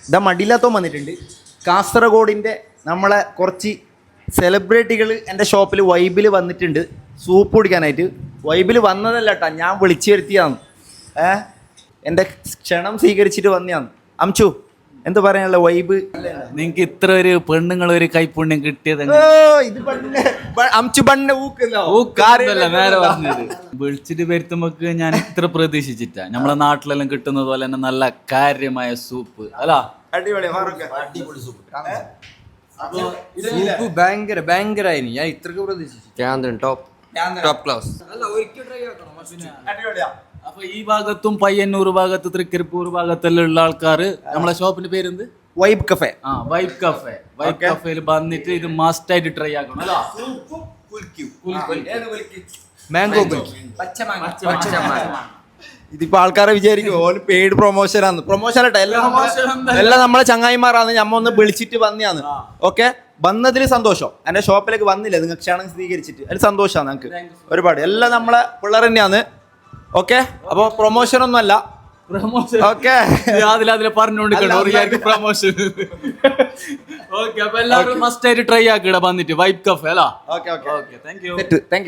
ഇതാ മടിയില്ലാത്തോ വന്നിട്ടുണ്ട്. കാസർഗോഡിൻ്റെ നമ്മളെ കുറച്ച് സെലിബ്രിറ്റികൾ എൻ്റെ ഷോപ്പിൽ വൈബിൽ വന്നിട്ടുണ്ട് സൂപ്പ് കുടിക്കാനായിട്ട്. വൈബിൽ വന്നതല്ല കേട്ടോ, ഞാൻ വിളിച്ചു വരുത്തിയതാണ്. എൻ്റെ ക്ഷണം സ്വീകരിച്ചിട്ട് വന്നതാണ്. അംച്ചു എന്ത് പറയാനുള്ള വൈബ്? നിങ്ങക്ക് ഇത്ര ഒരു പെണ്ണുങ്ങൾ ഒരു കൈപ്പുണ്യം കിട്ടിയത് അംച്ചു പണ്ണ നേരെ പറഞ്ഞത് വിളിച്ചിട്ട് വരുത്തുമ്പോക്ക് ഞാൻ ഇത്ര പ്രതീക്ഷിച്ചിട്ടാ. നമ്മളെ നാട്ടിലെല്ലാം കിട്ടുന്നത് പോലെ തന്നെ നല്ല കാര്യമായ സൂപ്പ് അല്ല. അടിപൊളി സൂപ്പ് ഭയങ്കര ഭയങ്കരായിരുന്നു. ഞാൻ ഇത്രക്ക് പ്രതീക്ഷിച്ചു. Top class. അപ്പൊ ഈ ഭാഗത്തും പയ്യന്നൂർ ഭാഗത്ത് തൃക്കരിപ്പൂർ ഭാഗത്തെല്ലാം ഉള്ള ആൾക്കാര് നമ്മളെ ഷോപ്പിന്റെ പേരെന്ത്? Vibe Cafe. Vibe Cafe. Vibe കഫേയിൽ വന്നിട്ട് ഇത് മസ്റ്റ് ആയിട്ട് ട്രൈ ആക്കണം അല്ല. മാംഗോ ഇതിപ്പോ ആൾക്കാരെ വിചാരിക്കും ഓന് പെയ്ഡ് പ്രൊമോഷനാന്ന്. പ്രൊമോഷൻ ആട്ടെ, എല്ലാം നമ്മളെ ചങ്ങായിമാരാന്ന്. ഞമ്മ ഒന്ന് വിളിച്ചിട്ട് വന്നയാന്ന്. ഓക്കെ, വന്നതിൽ സന്തോഷം. എന്റെ ഷോപ്പിലേക്ക് വന്നില്ല, നിങ്ങൾ ക്ഷണം സ്വീകരിച്ചിട്ട് അതിൽ സന്തോഷമാണ് ഞങ്ങൾക്ക് ഒരുപാട്. എല്ലാം നമ്മളെ പിള്ളേർ തന്നെയാണ്. ഓക്കെ, അപ്പൊ പ്രൊമോഷൻ ഒന്നും അല്ല. ഓക്കെ, അതിലെ പറഞ്ഞുകൊണ്ട് പ്രൊമോഷൻ. ഓക്കെ, അപ്പൊ എല്ലാവരും മസ്റ്റ് ആയിട്ട് ട്രൈ ആക്കിട വന്നിട്ട് വൈബ് കഫേ അല്ല. Okay, thank you. Thank you.